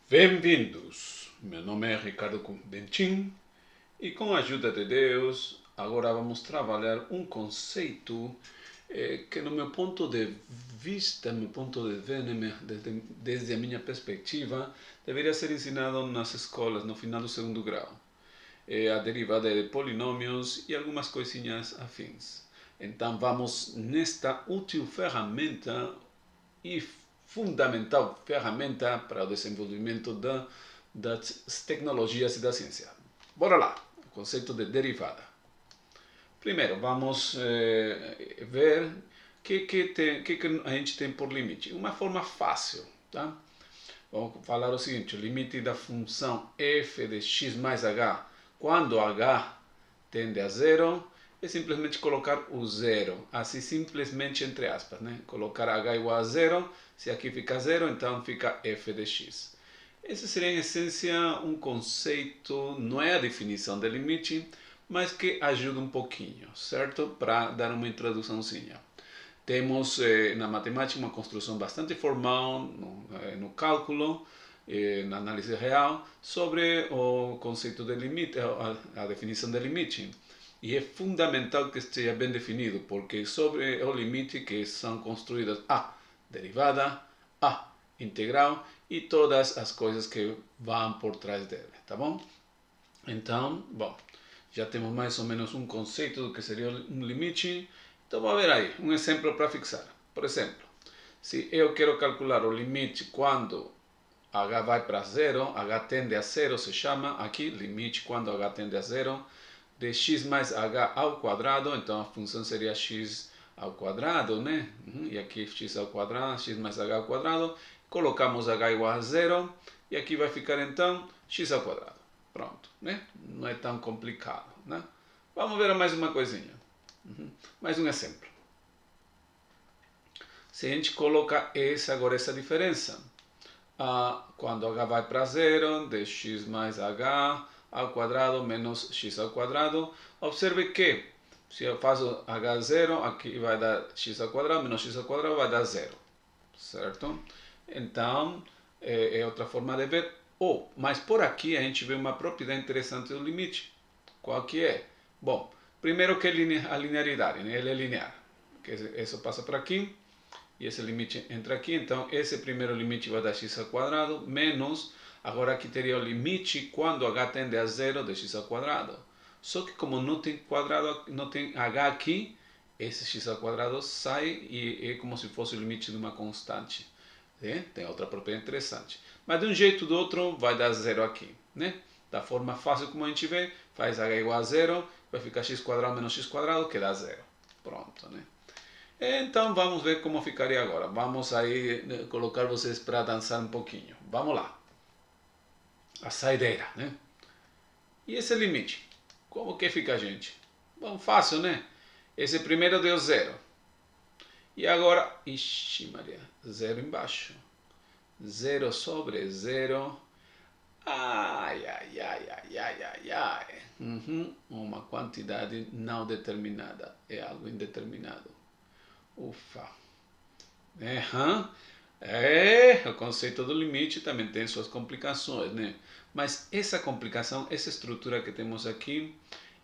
Bem-vindos! Meu nome é Ricardo Bentin e com a ajuda de Deus, agora vamos trabalhar um conceito que no meu ponto de vista, meu ponto de ver, desde a minha perspectiva, deveria ser ensinado nas escolas no final do segundo grau. A derivada de polinômios e algumas coisinhas afins. Então vamos nesta útil ferramenta e fundamental ferramenta para o desenvolvimento das tecnologias e da ciência. Bora lá, o conceito de derivada. Primeiro, vamos ver o que a gente tem por limite. Uma forma fácil, tá? Vamos falar o seguinte, o limite da função f de x mais h, quando h tende a zero, é simplesmente colocar o zero, assim simplesmente entre aspas, né? Colocar h igual a zero, se aqui fica zero, então fica f de x. Esse seria em essência um conceito, não é a definição de limite, mas que ajuda um pouquinho, certo? Para dar uma introduçãozinha. Temos na matemática uma construção bastante formal no cálculo, na análise real, sobre o conceito de limite, a definição de limite. E é fundamental que esteja bem definido, porque sobre o limite que são construídas a derivada, a integral e todas as coisas que vão por trás dele, tá bom? Então, bom, já temos mais ou menos um conceito do que seria um limite. Então vamos ver aí, um exemplo para fixar. Por exemplo, se eu quero calcular o limite quando h vai para zero, h tende a zero, se chama aqui limite quando h tende a zero, de x mais h ao quadrado, então a função seria x ao quadrado, né? E aqui x ao quadrado, x mais h ao quadrado, colocamos h igual a zero, e aqui vai ficar então x ao quadrado. Pronto, né? Não é tão complicado, né? Vamos ver mais uma coisinha. Mais um exemplo. Se a gente coloca essa diferença, quando h vai para zero, de x mais h ao quadrado menos x ao quadrado, observe que se eu faço h zero, aqui vai dar x ao quadrado, menos x ao quadrado vai dar zero, certo? Então, é outra forma de ver. Mas por aqui a gente vê uma propriedade interessante do limite. Qual que é? Bom, primeiro que a linearidade, né? Ele é linear. Isso passa por aqui e esse limite entra aqui. Então, esse primeiro limite vai dar x ao quadrado menos, agora aqui teria o limite quando h tende a zero de x ao quadrado. Só que como não tem quadrado, não tem h aqui, esse x ao quadrado sai e é como se fosse o limite de uma constante. Tem outra propriedade interessante. Mas de um jeito ou do outro vai dar zero aqui, né? Da forma fácil como a gente vê, faz h igual a zero, vai ficar x quadrado menos x quadrado, que dá zero. Pronto, né? Então vamos ver como ficaria agora. Vamos aí colocar vocês para dançar um pouquinho. Vamos lá. A saideira, né? E esse limite? Como que fica, gente? Bom, fácil, né? Esse primeiro deu zero. E agora, ixi Maria, zero embaixo. Zero sobre zero. Ai, ai, ai, ai, ai, ai, ai. Uma quantidade não determinada. É algo indeterminado. Ufa. O conceito do limite também tem suas complicações, né? Mas essa complicação, essa estrutura que temos aqui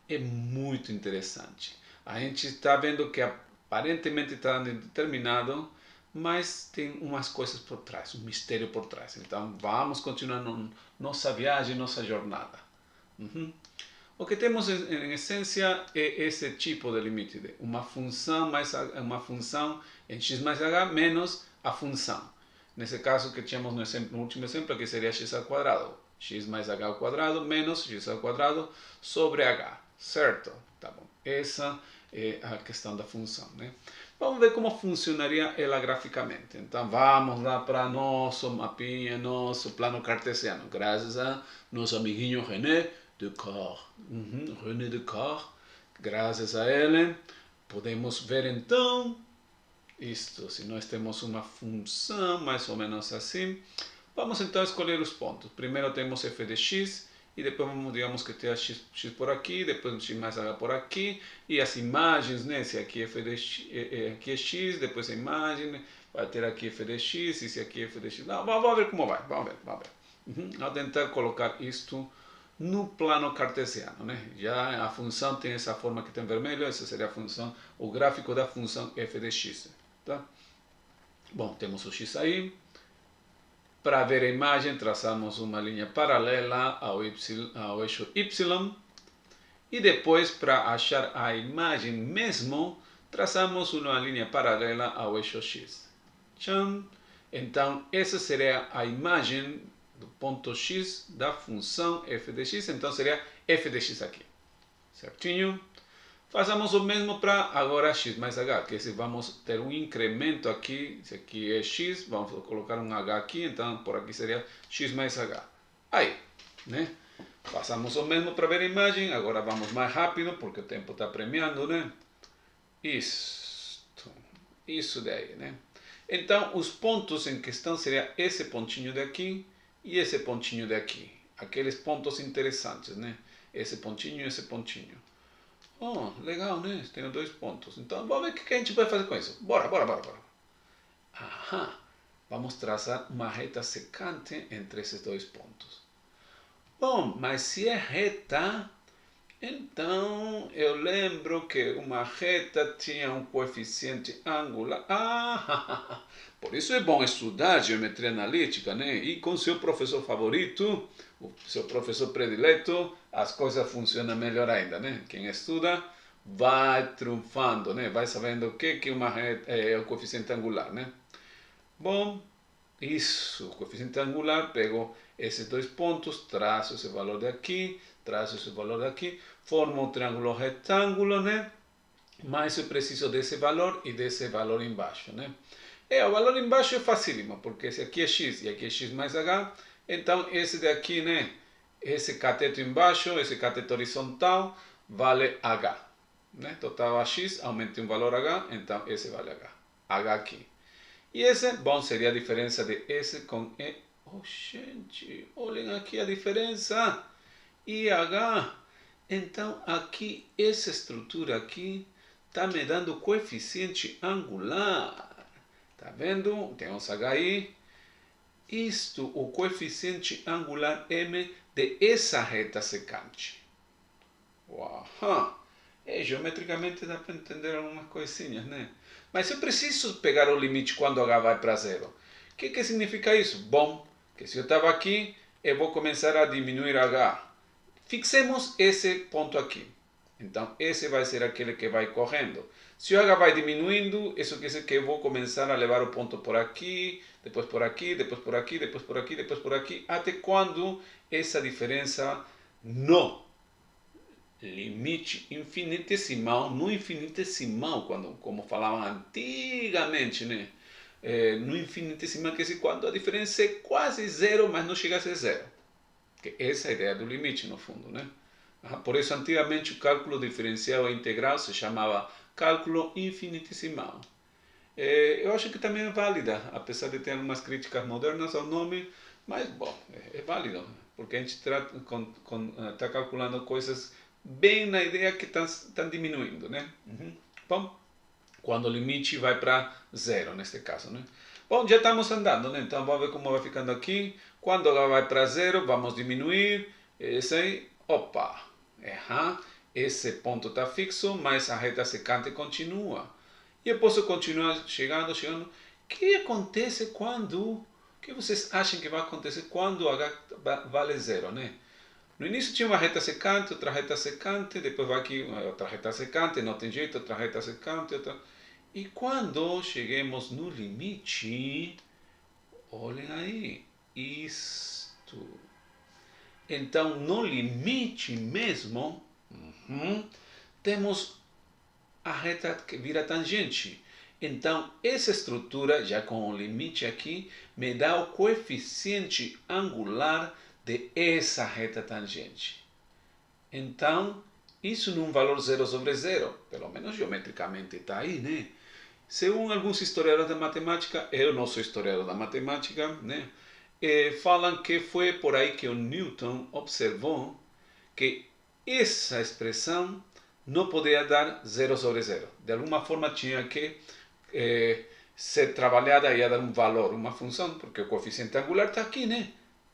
é muito interessante. A gente está vendo que aparentemente está determinado, mas tem umas coisas por trás, um mistério por trás. Então vamos continuar nossa viagem, nossa jornada. O que temos em essência é esse tipo de limite, de uma função em x mais h menos a função. Nesse caso que tínhamos no último exemplo, que seria x ao quadrado. X mais h ao quadrado menos x ao quadrado sobre h, certo? Tá bom. Essa é a questão da função, né? Vamos ver como funcionaria ela graficamente. Então vamos lá para nosso mapinha, nosso plano cartesiano, graças a nosso amiguinho René Descartes. René Descartes, graças a ele, podemos ver então isto. Se nós temos uma função mais ou menos assim, vamos então escolher os pontos. Primeiro temos f de x e depois vamos, digamos que ter x por aqui, depois x mais h por aqui e as imagens, né? Se aqui f de x, aqui é x, depois a imagem vai ter aqui f de x e se aqui é f de x. Não, vamos ver como vai. Vamos ver. Ao tentar colocar isto no plano cartesiano, né? Já a função tem essa forma que tem vermelho, essa seria a função, o gráfico da função f de x, tá? Bom, temos o x aí. Para ver a imagem, traçamos uma linha paralela ao eixo y. E depois, para achar a imagem mesmo, traçamos uma linha paralela ao eixo x. Tcham! Então, essa seria a imagem do ponto x da função f de x. Então, seria f de x aqui. Certinho? Façamos o mesmo para agora x mais h, que se vamos ter um incremento aqui, se aqui é x, vamos colocar um h aqui, então por aqui seria x mais h. Aí, né? Passamos o mesmo para ver a imagem, agora vamos mais rápido, porque o tempo está premiando, né? Isso daí, né? Então, os pontos em questão seria esse pontinho daqui e esse pontinho daqui. Aqueles pontos interessantes, né? Esse pontinho e esse pontinho. Oh, legal, né? Tenho 2 pontos. Então, vamos ver o que a gente vai fazer com isso. Bora. Aham. Vamos traçar uma reta secante entre esses 2 pontos. Bom, mas se é reta, então eu lembro que uma reta tinha um coeficiente angular. Por isso é bom estudar geometria analítica, né? E com seu professor favorito, o seu professor predileto, as coisas funcionam melhor ainda, né? Quem estuda vai triunfando, né? Vai sabendo o que uma reta é o coeficiente angular, né? Bom, isso, o coeficiente angular, pego esses 2 pontos, traço esse valor daqui, traço esse valor daqui, formo um triângulo retângulo, né? Mas eu preciso desse valor e desse valor embaixo, né? O valor embaixo é facílimo, porque esse aqui é x e aqui é x mais h, então esse daqui, né? Esse cateto embaixo, esse cateto horizontal, vale h, né? Total a x, aumente um valor h, então esse vale h, h aqui. E esse, bom, seria a diferença de S com E. Oh, gente, olhem aqui a diferença. IH. Então, aqui, essa estrutura aqui está me dando coeficiente angular. Tá vendo? Temos HI. Isto, o coeficiente angular M de essa reta secante. Uau! Geometricamente dá para entender algumas coisinhas, né? Mas eu preciso pegar o limite quando h vai para zero. O que significa isso? Bom, que se eu estava aqui, eu vou começar a diminuir h. Fixemos esse ponto aqui. Então, esse vai ser aquele que vai correndo. Se o h vai diminuindo, isso quer dizer que eu vou começar a levar o ponto por aqui, depois por aqui, depois por aqui, depois por aqui, depois por aqui, até quando essa diferença no limite infinitesimal, no infinitesimal, como falavam antigamente, né? No infinitesimal quer dizer quando a diferença é quase zero, mas não chega a ser zero. Que essa é a ideia do limite, no fundo, né? Por isso, antigamente, o cálculo diferencial e integral se chamava cálculo infinitesimal. Eu acho que também é válida, apesar de ter algumas críticas modernas ao nome, mas, bom, é válido, porque a gente está calculando coisas bem na ideia que estão diminuindo, né? Bom, quando o limite vai para zero, neste caso, né? Bom, já estamos andando, né? Então vamos ver como vai ficando aqui. Quando ela vai para zero, vamos diminuir. Esse aí, opa, esse ponto está fixo, mas a reta secante continua. E eu posso continuar chegando. O que acontece quando... O que vocês acham que vai acontecer quando h vale zero, né? No início tinha uma reta secante, outra reta secante, depois vai aqui outra reta secante, não tem jeito, outra reta secante, outra... E quando chegamos no limite, olhem aí, isto. Então, no limite mesmo, temos a reta que vira tangente. Então, essa estrutura, já com o limite aqui, me dá o coeficiente angular de essa reta tangente. Então, isso num valor 0 sobre 0, pelo menos geometricamente está aí, né? Segundo alguns historiadores da matemática, eu não sou historiador da matemática, né? Falam que foi por aí que o Newton observou que essa expressão não podia dar 0 sobre 0. De alguma forma tinha que ser trabalhada e dar um valor, uma função, porque o coeficiente angular está aqui, né?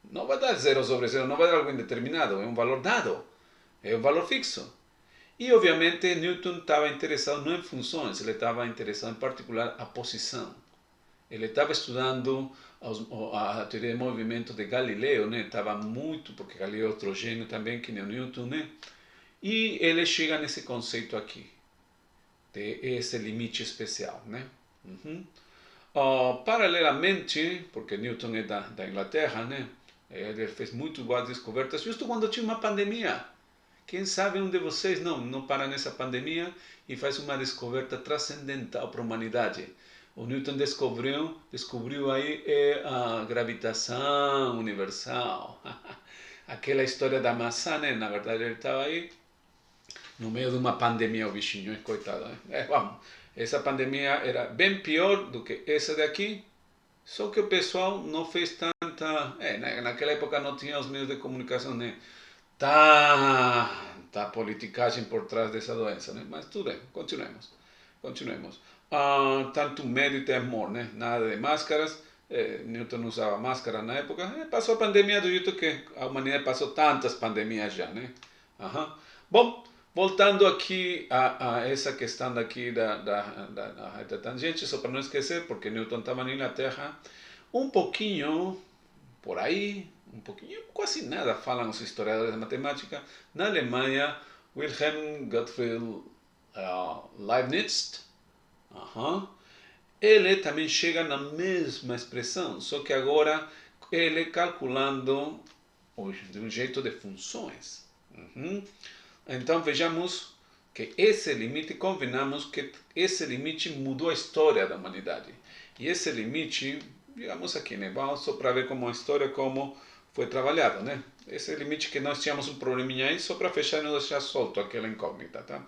Não vai dar 0/0, não vai dar algo indeterminado, é um valor dado, é um valor fixo. E, obviamente, Newton estava interessado não em funções, ele estava interessado em particular a posição. Ele estava estudando a teoria de movimento de Galileu, né? Estava muito, porque Galileu é outro gênio também, que nem o Newton, né? E ele chega nesse conceito aqui, de esse limite especial, né? Uhum. Paralelamente, porque Newton é da Inglaterra, né? Ele fez muito boas descobertas, justo quando tinha uma pandemia. Quem sabe um de vocês não para nessa pandemia e faz uma descoberta transcendental para a humanidade. O Newton descobriu aí a gravitação universal. Aquela história da maçã, né? Na verdade, ele estava aí no meio de uma pandemia, o bichinho, coitado. Vamos, essa pandemia era bem pior do que essa daqui, só que o pessoal não fez tanta. Naquela época não tinha os meios de comunicação, né? Tanta politicagem por trás dessa doença, né? Mas tudo bem, continuemos. Tanto medo e temor, né? Nada de máscaras. Newton não usava máscara na época. Passou a pandemia do jeito que a humanidade passou tantas pandemias já, né? Uhum. Bom, voltando aqui a essa questão daqui da reta tangente, só para não esquecer, porque Newton estava na Inglaterra, um pouquinho por aí, um pouquinho, quase nada falam os historiadores de matemática. Na Alemanha, Wilhelm Gottfried Leibniz, ele também chega na mesma expressão, só que agora ele calculando de um jeito de funções. Então vejamos que esse limite, convenamos que esse limite mudou a história da humanidade. E esse limite, digamos aqui, né? Vamos só para ver como a história, como foi trabalhado, né? Esse limite que nós tínhamos um probleminha aí, só para fechar e não deixar solto aquela incógnita, tá?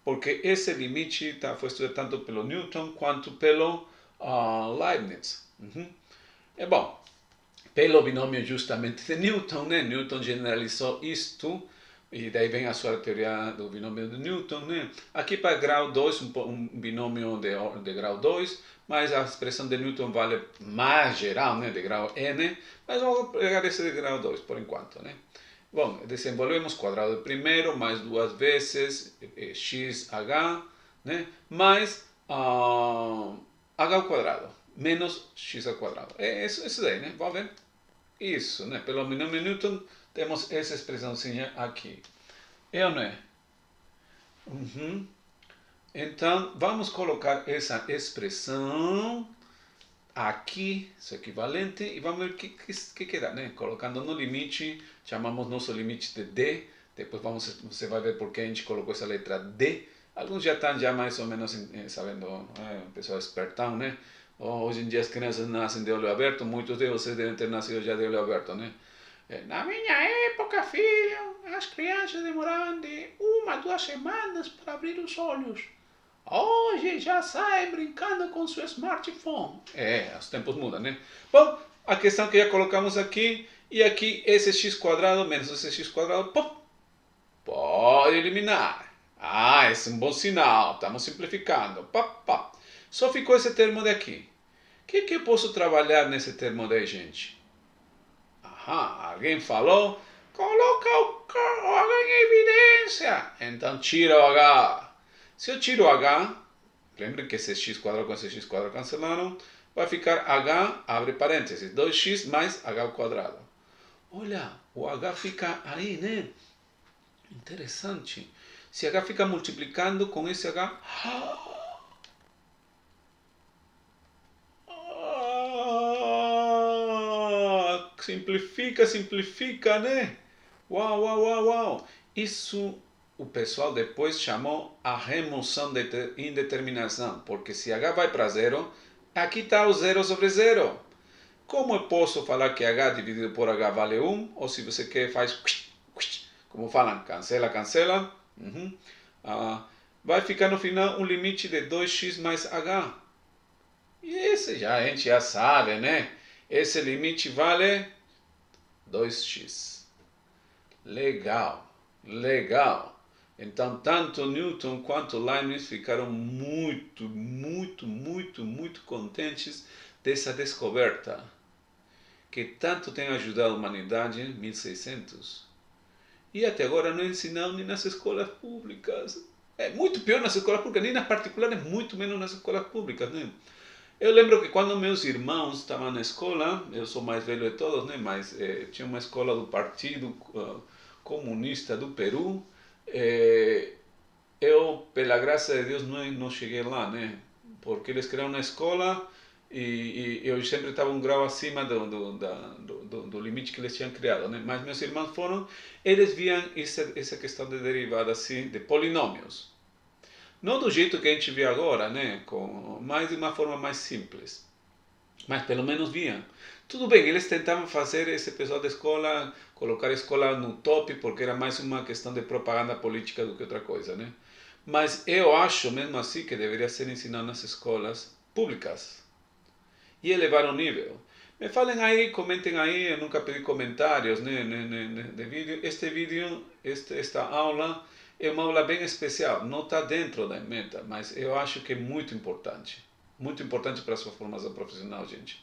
Porque esse limite foi estudado tanto pelo Newton quanto pelo Leibniz. É bom, pelo binômio justamente de Newton, né? Newton generalizou isto, e daí vem a sua teoria do binômio de Newton, né? Aqui para grau 2, um binômio de grau 2, mas a expressão de Newton vale mais geral, né? De grau n, mas vamos pegar esse de grau 2 por enquanto, né? Bom, desenvolvemos quadrado de primeiro, mais duas vezes xh, né? Mais h ao quadrado, menos x ao quadrado. É isso daí, né? Vamos ver? Isso, né? Pelo binômio Newton, temos essa expressãozinha aqui. É ou não é? Uhum. Então, vamos colocar essa expressão aqui, seu equivalente, e vamos ver o que dá, né? Colocando no limite, chamamos nosso limite de D, depois você vai ver por que a gente colocou essa letra D. Alguns já estão mais ou menos sabendo, o pessoal espertão, né? Hoje em dia as crianças nascem de olho aberto, muitos de vocês devem ter nascido já de olho aberto, né? Na minha época, filho, as crianças demoravam de 1 a 2 semanas para abrir os olhos. Hoje já sai brincando com seu smartphone. Os tempos mudam, né? Bom, a questão que já colocamos aqui, e aqui esse x quadrado menos esse x quadrado, pode eliminar. Esse é um bom sinal, estamos simplificando. Só ficou esse termo daqui. O que eu posso trabalhar nesse termo daí, gente? Alguém falou, coloca o H em evidência. Então tira o H. Se eu tiro o H, lembre que esse x quadrado com esse x quadrado cancelaram, vai ficar H, abre parênteses, 2x mais H ao quadrado. Olha, o H fica aí, né? Interessante. Se H fica multiplicando com esse H... simplifica, né? Uau. Isso o pessoal depois chamou a remoção de indeterminação, porque se H vai para zero, aqui está o 0/0. Como eu posso falar que H dividido por H vale 1? Ou se você quer, faz... Como falam, cancela. Vai ficar no final um limite de 2x mais H. E esse a gente já sabe, né? Esse limite vale 2x. Legal. Então, tanto Newton quanto Leibniz ficaram muito contentes dessa descoberta. que tanto tem ajudado a humanidade em 1600, e até agora não ensinam nem nas escolas públicas. É muito pior nas escolas públicas, nem nas particulares, muito menos nas escolas públicas, né? Eu lembro que quando meus irmãos estavam na escola, eu sou mais velho de todos, né? Mas tinha uma escola do Partido Comunista do Peru. Eu, pela graça de Deus, não cheguei lá, né? Porque eles criaram uma escola e eu sempre estava um grau acima do limite que eles tinham criado, né? Mas meus irmãos foram, eles viam essa questão de derivada, assim, de polinômios. Não do jeito que a gente vê agora, né? Mas de uma forma mais simples. Mas pelo menos viam. Tudo bem, eles tentavam fazer esse pessoal da escola, colocar a escola no top, porque era mais uma questão de propaganda política do que outra coisa, né? Mas eu acho, mesmo assim, que deveria ser ensinado nas escolas públicas e elevar o nível. Me falem aí, comentem aí, eu nunca pedi comentários de vídeo. Este vídeo, esta aula, é uma aula bem especial, não está dentro da meta, mas eu acho que é muito importante para a sua formação profissional, gente.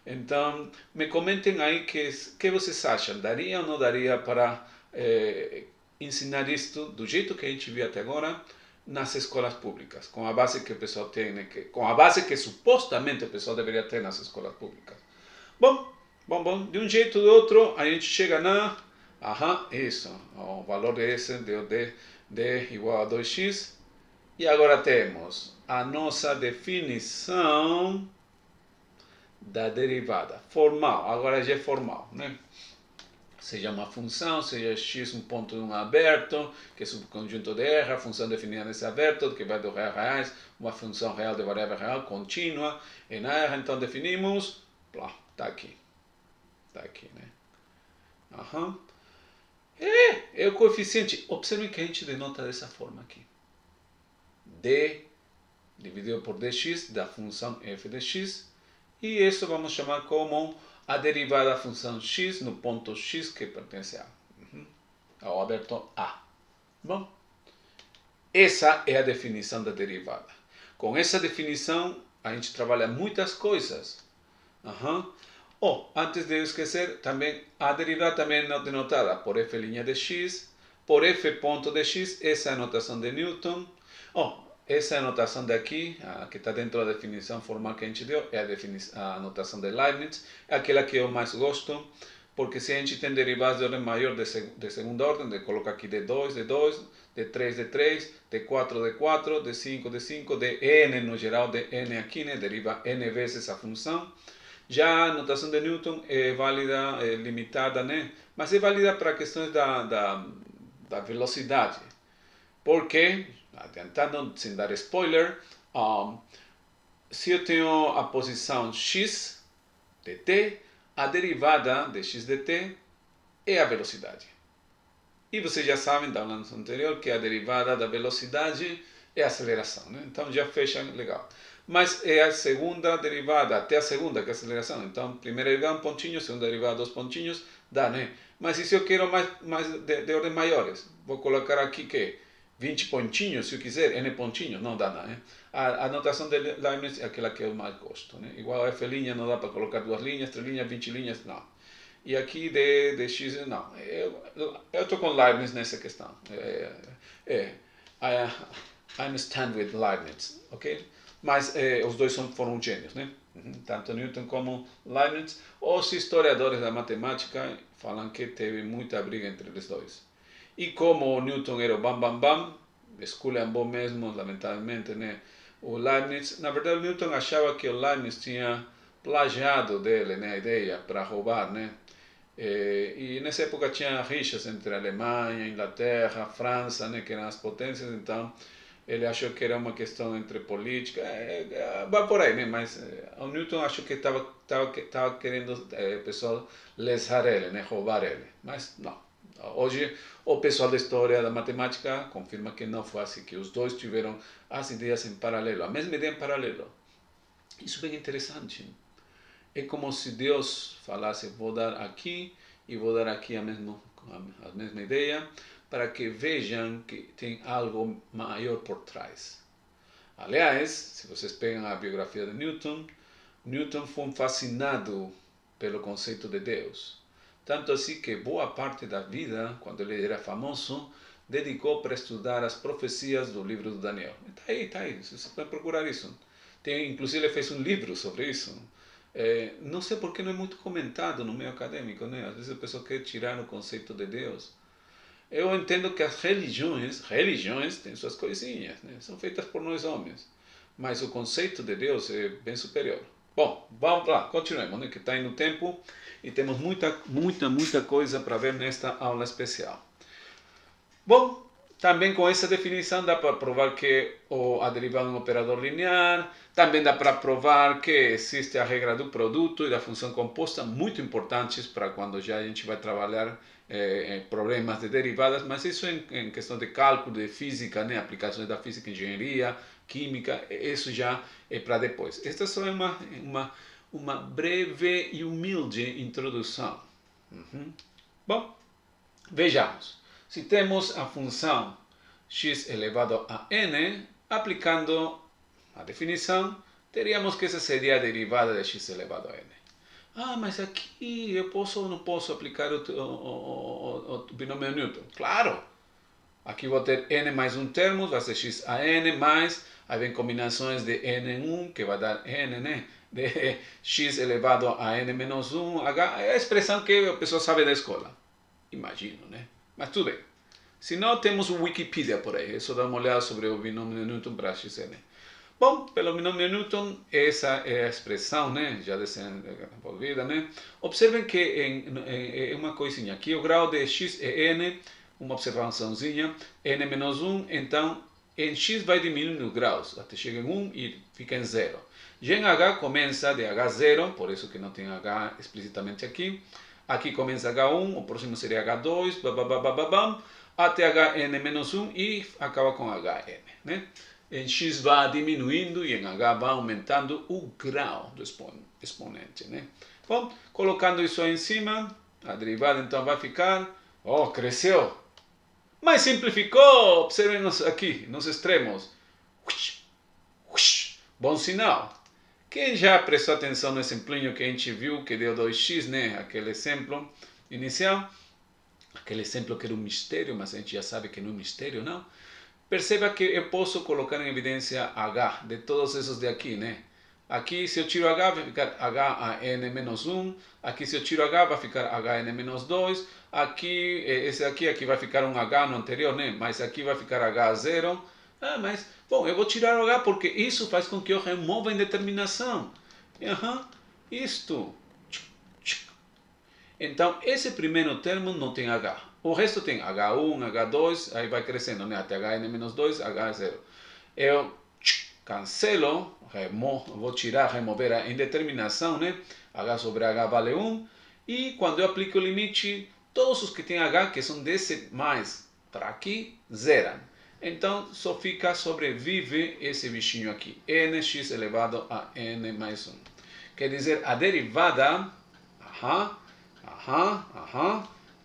Então, me comentem aí que vocês acham, daria ou não daria para ensinar isto do jeito que a gente viu até agora nas escolas públicas, com a base que o pessoal tem, né, com a base que supostamente o pessoal deveria ter nas escolas públicas. Bom, de um jeito ou do outro, a gente chega isso, o valor de S de D igual a 2x, e agora temos a nossa definição da derivada formal, agora já é formal, né? Seja uma função, seja x um ponto aberto, que é subconjunto de R, a função definida nesse aberto, que vai do real a reais, uma função real de variável real contínua, em R, então definimos, está aqui, né? É o coeficiente, observem que a gente denota dessa forma aqui, d dividido por dx da função f de x, e isso vamos chamar como a derivada da função x no ponto x que pertence a ao aberto A. Bom, essa é a definição da derivada. Com essa definição, a gente trabalha muitas coisas. Antes de eu esquecer, também a derivada também é denotada por f' de x, por f ponto de x, essa é a notação de Newton. Essa é a notação daqui, que está dentro da definição formal que a gente deu, é a notação de Leibniz, é aquela que eu mais gosto, porque se a gente tem derivadas de ordem maior de segunda ordem, de colocar aqui d2, d2, d3, d3, d4, d4, d5, d5, dn no geral, dn aqui, né, deriva n vezes a função. Já a notação de Newton é válida, é limitada, né, mas é válida para questões da velocidade. Porque, adiantando, sem dar spoiler, se eu tenho a posição x dt, a derivada de x dt é a velocidade. E vocês já sabem da aula anterior que a derivada da velocidade é a aceleração, né? Então já fecha legal. Mas é a segunda derivada, até a segunda, que é a aceleração. Então, primeira derivada um pontinho, segunda derivada 2 pontinhos, dá, né? Mas e se eu quero mais de ordem maiores? Vou colocar aqui que 20 pontinhos, se eu quiser, n pontinhos, não dá nada, né? A notação de Leibniz é aquela que eu mais gosto, né? Igual a f' não dá para colocar 2 linhas, 3 linhas, 20 linhas, não. E aqui de x, não. Eu estou com Leibniz nessa questão. I stand with Leibniz, ok? Mas os dois foram gênios, né? Tanto Newton como Leibniz. Os historiadores da matemática falam que teve muita briga entre eles dois. E como Newton era o bam, esculhambou mesmo, lamentavelmente, né? O Leibniz, na verdade, Newton achava que o Leibniz tinha plagiado dele, né, a ideia para roubar, né? E nessa época tinha rixas entre a Alemanha, Inglaterra, França, né, que eram as potências, então ele achou que era uma questão entre política, vai por aí, né? Mas o Newton achou que estava querendo o pessoal lesar ele, né? Roubar ele, mas não. Hoje o pessoal da história da matemática confirma que não foi assim, que os dois tiveram as ideias em paralelo, a mesma ideia em paralelo. Isso é bem interessante. É como se Deus falasse, vou dar aqui e vou dar aqui a mesma ideia, para que vejam que tem algo maior por trás. Aliás, se vocês pegam a biografia de Newton, Newton foi um fascinado pelo conceito de Deus. Tanto assim que boa parte da vida, quando ele era famoso, dedicou para estudar as profecias do livro do Daniel. Está aí, você pode procurar isso. Inclusive ele fez um livro sobre isso. Não sei porque não é muito comentado no meio acadêmico, né? Às vezes a pessoa quer tirar o conceito de Deus. Eu entendo que as religiões têm suas coisinhas, né? São feitas por nós homens. Mas o conceito de Deus é bem superior. Bom, vamos lá, continuemos, né? Que está indo o tempo e temos muita coisa para ver nesta aula especial. Bom, também com essa definição dá para provar que a derivada é um operador linear, também dá para provar que existe a regra do produto e da função composta, muito importantes para quando já a gente vai trabalhar problemas de derivadas, mas isso em questão de cálculo, de física, né? Aplicações da física, engenharia, química, isso já é para depois. Esta só é uma breve e humilde introdução. Bom, vejamos. Se temos a função x elevado a n, aplicando a definição, teríamos que essa seria a derivada de x elevado a n. Mas aqui eu posso ou não posso aplicar o binômio Newton? Claro! Aqui vou ter n mais um termo, vai ser x a n, mais, aí vem combinações de n em 1, que vai dar n, né? De x elevado a n menos 1, h, é a expressão que a pessoa sabe da escola. Imagino, né? Mas tudo bem. Se não, temos o Wikipedia por aí. É só dar uma olhada sobre o binômio de Newton para xn. Bom, pelo binômio de Newton, essa é a expressão, né? Já desenvolvida, né? Observem que é uma coisinha. Aqui o grau de x é n, uma observaçãozinha, n menos 1, então em x vai diminuindo os graus, até chega em 1 e fica em 0. Já em h começa de h0, por isso que não tem h explicitamente aqui. Aqui começa H1, o próximo seria H2, até Hn-1 e acaba com Hn. Né? Em x vai diminuindo e em h vai aumentando o grau do exponente. Né? Bom, colocando isso aí em cima, a derivada então vai ficar, cresceu. Mas simplificou, observem aqui, nos extremos. Bom sinal. Quem já prestou atenção no exemplinho que a gente viu, que deu 2x, né? Aquele exemplo inicial, aquele exemplo que era um mistério, mas a gente já sabe que não é um mistério, não? Perceba que eu posso colocar em evidência h de todos esses de aqui, né? Aqui, se eu tiro h, vai ficar h a n menos 1. Aqui, se eu tiro h, vai ficar hn menos 2. Aqui, esse aqui vai ficar um h no anterior, né? Mas aqui vai ficar h a 0. Mas, bom, eu vou tirar o h porque isso faz com que eu remova a indeterminação. Isto. Então, esse primeiro termo não tem h. O resto tem h1, h2, aí vai crescendo, né? Até hn menos 2, h 0. Eu cancelo, vou remover a indeterminação, né? H sobre H vale 1. E quando eu aplico o limite, todos os que têm H, que são desse mais para aqui, zeram. Então, só sobrevive esse bichinho aqui, nx elevado a n mais 1. Quer dizer, a derivada,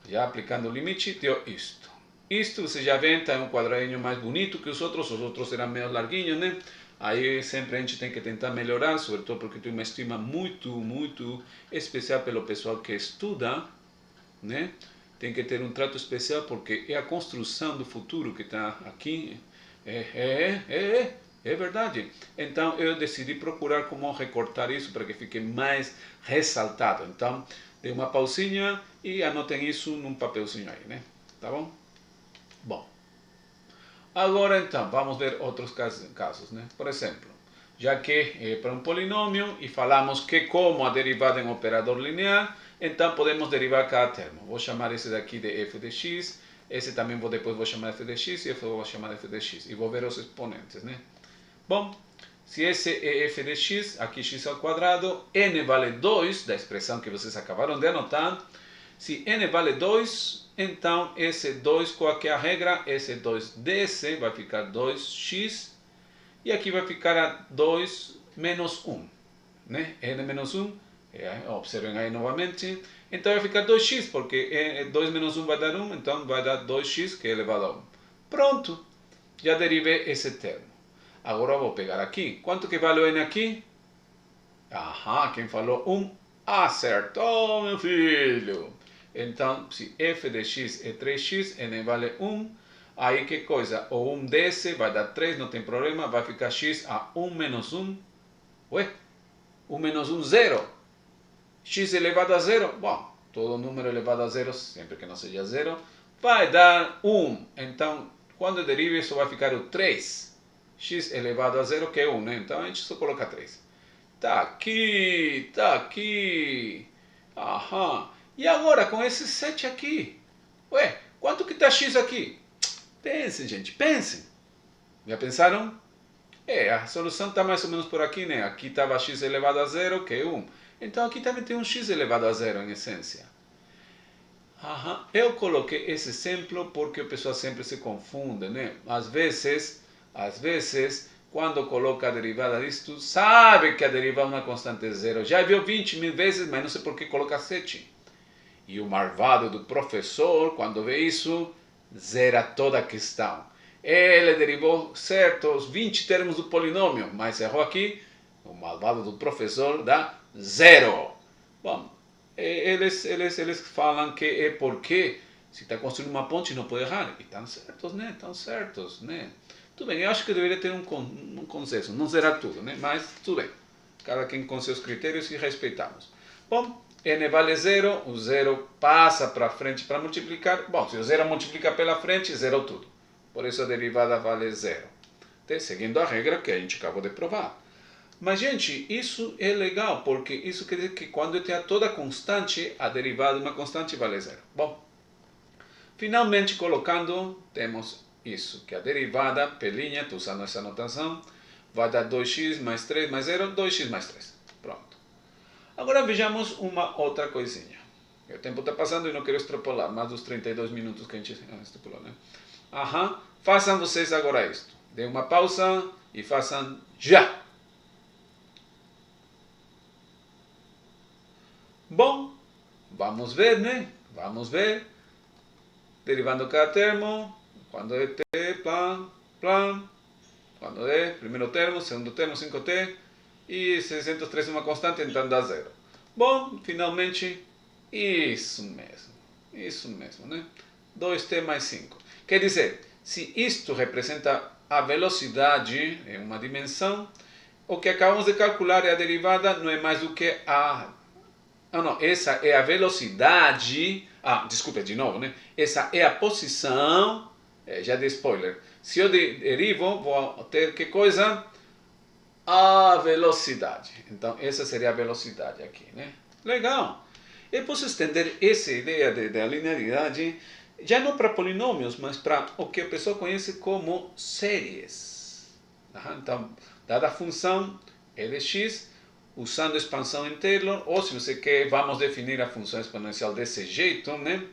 já aplicando o limite, deu isto. Isto, você já vê, está em um quadradinho mais bonito que os outros eram meio larguinhos, né? Aí sempre a gente tem que tentar melhorar, sobretudo porque tem uma estima muito especial pelo pessoal que estuda, né? Tem que ter um trato especial porque é a construção do futuro que está aqui. É verdade. Então eu decidi procurar como recortar isso para que fique mais ressaltado. Então, dê uma pausinha e anotem isso num papelzinho aí, né? Tá bom? Bom. Agora então, vamos ver outros casos, né? Por exemplo, já que é para um polinômio e falamos que como a derivada é um operador linear, então podemos derivar cada termo. Vou chamar esse daqui de f de x, esse também depois vou chamar f de x e esse vou chamar f de x. E vou ver os exponentes, né? Bom, se esse é f de x, aqui x ao quadrado, n vale 2, da expressão que vocês acabaram de anotar. Se n vale 2, então esse 2, qual que é a regra? Esse 2 desce, vai ficar 2x, e aqui vai ficar 2 menos 1, né? N menos 1, observem aí novamente, então vai ficar 2x, porque 2 menos 1 vai dar 1, então vai dar 2x, que é elevado a 1. Pronto, já derivei esse termo. Agora vou pegar aqui, quanto que vale o n aqui? Quem falou 1? Acertou, meu filho. Então, se f de x é 3x, n vale 1. Aí que coisa? O 1 desce, vai dar 3, não tem problema. Vai ficar x a 1 menos 1. Ué? 1 menos 1, 0. X elevado a 0. Bom, todo número elevado a 0, sempre que não seja 0, vai dar 1. Então, quando derive, isso vai ficar o 3. X elevado a 0, que é 1, né? Então, a gente só coloca 3. Tá aqui, tá aqui. Aham. E agora com esse 7 aqui? Ué, quanto que tá x aqui? Pensem, gente, pensem. Já pensaram? A solução está mais ou menos por aqui, né? Aqui estava x elevado a 0, que é 1. Então aqui também tem um x elevado a 0 em essência. Aham. Eu coloquei esse exemplo porque o pessoal sempre se confunde, né? Às vezes, quando coloca a derivada disto, sabe que a derivada é uma constante zero. Já viu 20 mil vezes, mas não sei por que coloca 7. E o malvado do professor, quando vê isso, zera toda a questão. Ele derivou certos 20 termos do polinômio, mas errou aqui. O malvado do professor dá zero. Bom, eles falam que é porque se está construindo uma ponte não pode errar. E estão certos, né? Estão certos, né? Tudo bem, eu acho que deveria ter um consenso. Não zerar tudo, né? Mas tudo bem. Cada quem com seus critérios e respeitamos. Bom, n vale 0, o 0 passa para frente para multiplicar. Bom, se o 0 multiplica pela frente, zero tudo. Por isso a derivada vale 0. Seguindo a regra que a gente acabou de provar. Mas, gente, isso é legal, porque isso quer dizer que quando eu tenho toda constante, a derivada de uma constante vale 0. Bom, finalmente colocando, temos isso, que a derivada, pelinha, estou usando essa notação, vai dar 2x mais 3 mais 0, 2x mais 3. Pronto. Agora vejamos uma outra coisinha. O tempo está passando e não quero extrapolar mais dos 32 minutos que a gente estipulou, né? Aham. Façam vocês agora isto. Dê uma pausa e façam já. Bom, vamos ver, né? Vamos ver. Derivando cada termo. Quando é t, plan, plan. Quando é primeiro termo, segundo termo, 5t. E 603 é uma constante, então dá 0. Bom, finalmente, isso mesmo, né? 2t mais 5. Quer dizer, se isto representa a velocidade em uma dimensão, o que acabamos de calcular é a derivada, não é mais do que a... Não, essa é a velocidade... desculpa, de novo, né? Essa é a posição... já dei spoiler. Se eu derivo, vou ter que coisa? A velocidade. Então, essa seria a velocidade aqui, né? Legal. Eu posso estender essa ideia da linearidade já não para polinômios, mas para o que a pessoa conhece como séries. Então, dada a função Lx, usando expansão em Taylor, ou se você quer, vamos definir a função exponencial desse jeito, né?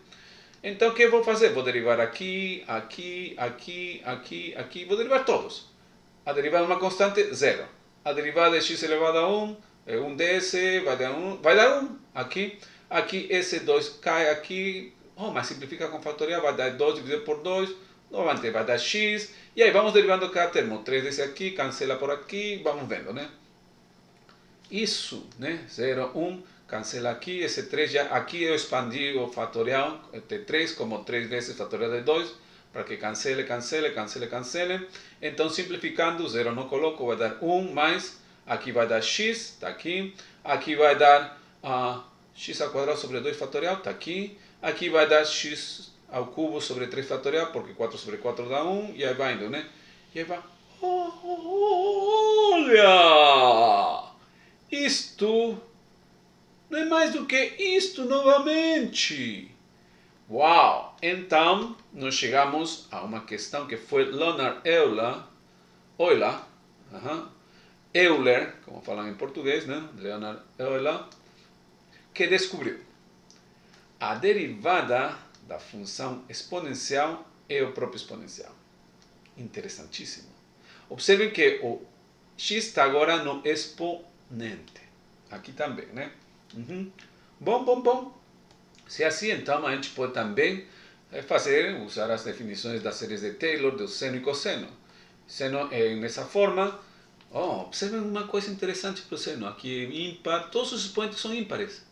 Então, o que eu vou fazer? Vou derivar aqui, aqui, aqui, aqui, aqui, vou derivar todos. A derivada de uma constante, 0. A derivada de x elevado a 1, é 1 desse, vai dar 1 aqui. Aqui esse 2 cai aqui, mas simplifica com fatorial, vai dar 2 dividido por 2, novamente vai dar x, e aí vamos derivando cada termo. 3 desse aqui, cancela por aqui, vamos vendo, né? Isso, né? 0, 1, cancela aqui, esse 3 já, aqui eu expandi o fatorial de 3 como 3 vezes fatorial de 2, para que cancele, cancele, cancele, cancele. Então, simplificando, 0 não coloco, vai dar 1 mais, aqui vai dar x, está aqui. Aqui vai dar x ao quadrado sobre 2 fatorial, está aqui. Aqui vai dar x ao cubo sobre 3 fatorial, porque 4 sobre 4 dá 1, e aí vai indo, né? E aí vai... Olha! Isto não é mais do que isto novamente. Uau! Então, nós chegamos a uma questão que foi Leonhard Euler, como falam em português, né? Leonhard Euler, que descobriu a derivada da função exponencial é o próprio exponencial. Interessantíssimo. Observem que o x está agora no exponente. Aqui também, né? Bom. Se é assim, então a gente pode também usar as definições das séries de Taylor, do seno e cosseno. Seno é nessa forma, Oh, observem uma coisa interessante para o seno. Aqui é ímpar, todos os expoentes são ímpares.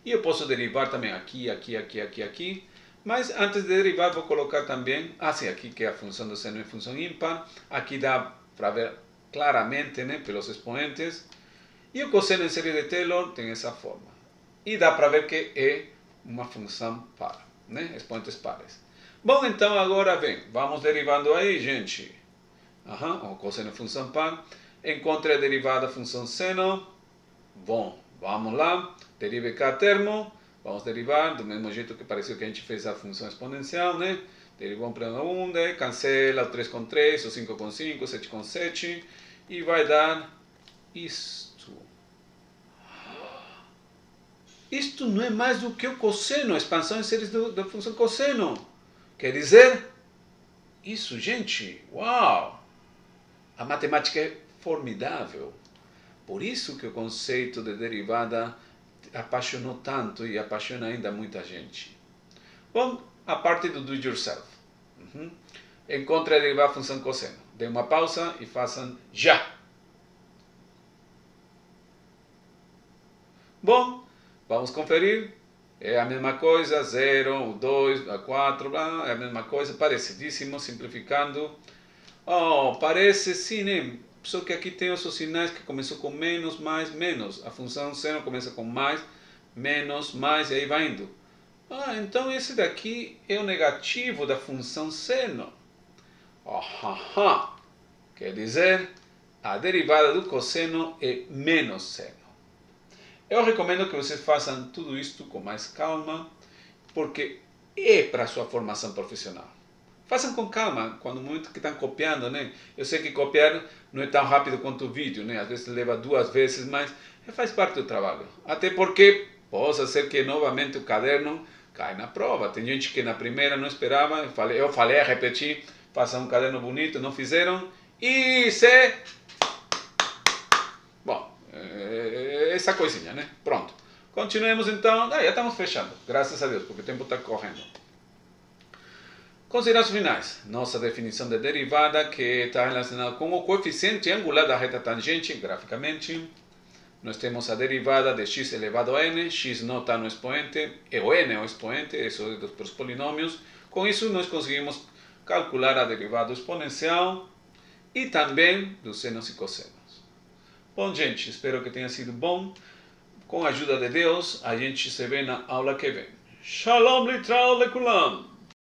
E eu posso derivar também aqui, aqui, aqui, aqui, aqui. Mas antes de derivar vou colocar também, sim, aqui que é a função do seno é função ímpar. Aqui dá para ver claramente, né, pelos expoentes. E o cosseno em série de Taylor tem essa forma. E dá para ver que é uma função par, né, expoentes pares. Bom, então agora vem, vamos derivando aí, gente. O cosseno é função par. Encontre a derivada da função seno. Bom, vamos lá. Derive cada termo. Vamos derivar do mesmo jeito que pareceu que a gente fez a função exponencial, né? Derivou 1 para 1, cancela o 3 com 3, o 5 com 5, o 7 com 7. E vai dar isto. Isto não é mais do que o cosseno, a expansão em séries da função cosseno. Quer dizer, isso, gente, uau! A matemática é formidável. Por isso que o conceito de derivada apaixonou tanto e apaixona ainda muita gente. Bom, a parte do do it yourself. Encontre a derivada da função cosseno. Dê uma pausa e façam já. Bom, vamos conferir. É a mesma coisa, 0, o 2, a 4, é a mesma coisa, parecidíssimo, simplificando. Oh, parece sim, né? Só que aqui tem os sinais que começam com menos, mais, menos. A função seno começa com mais, menos, mais e aí vai indo. Então esse daqui é o negativo da função seno. Quer dizer, a derivada do cosseno é menos seno. Eu recomendo que vocês façam tudo isto com mais calma, porque é para a sua formação profissional. Façam com calma, quando muito que estão copiando, né? Eu sei que copiar não é tão rápido quanto o vídeo, né? Às vezes leva 2 vezes, mas faz parte do trabalho. Até porque possa ser que novamente o caderno cai na prova. Tem gente que na primeira não esperava, eu falei, repeti, façam um caderno bonito, não fizeram, e se... Bom, essa coisinha, né? Pronto. Continuemos então. Já estamos fechando, graças a Deus, porque o tempo está correndo. Considerações finais. Nossa definição de derivada, que está relacionada com o coeficiente angular da reta tangente, graficamente. Nós temos a derivada de x elevado a n, x não está no expoente, e o n é o expoente, isso é dos polinômios. Com isso, nós conseguimos calcular a derivada exponencial e também dos senos e cossenos. Bom, gente, espero que tenha sido bom. Com a ajuda de Deus, a gente se vê na aula que vem. Shalom Litral Lekulam!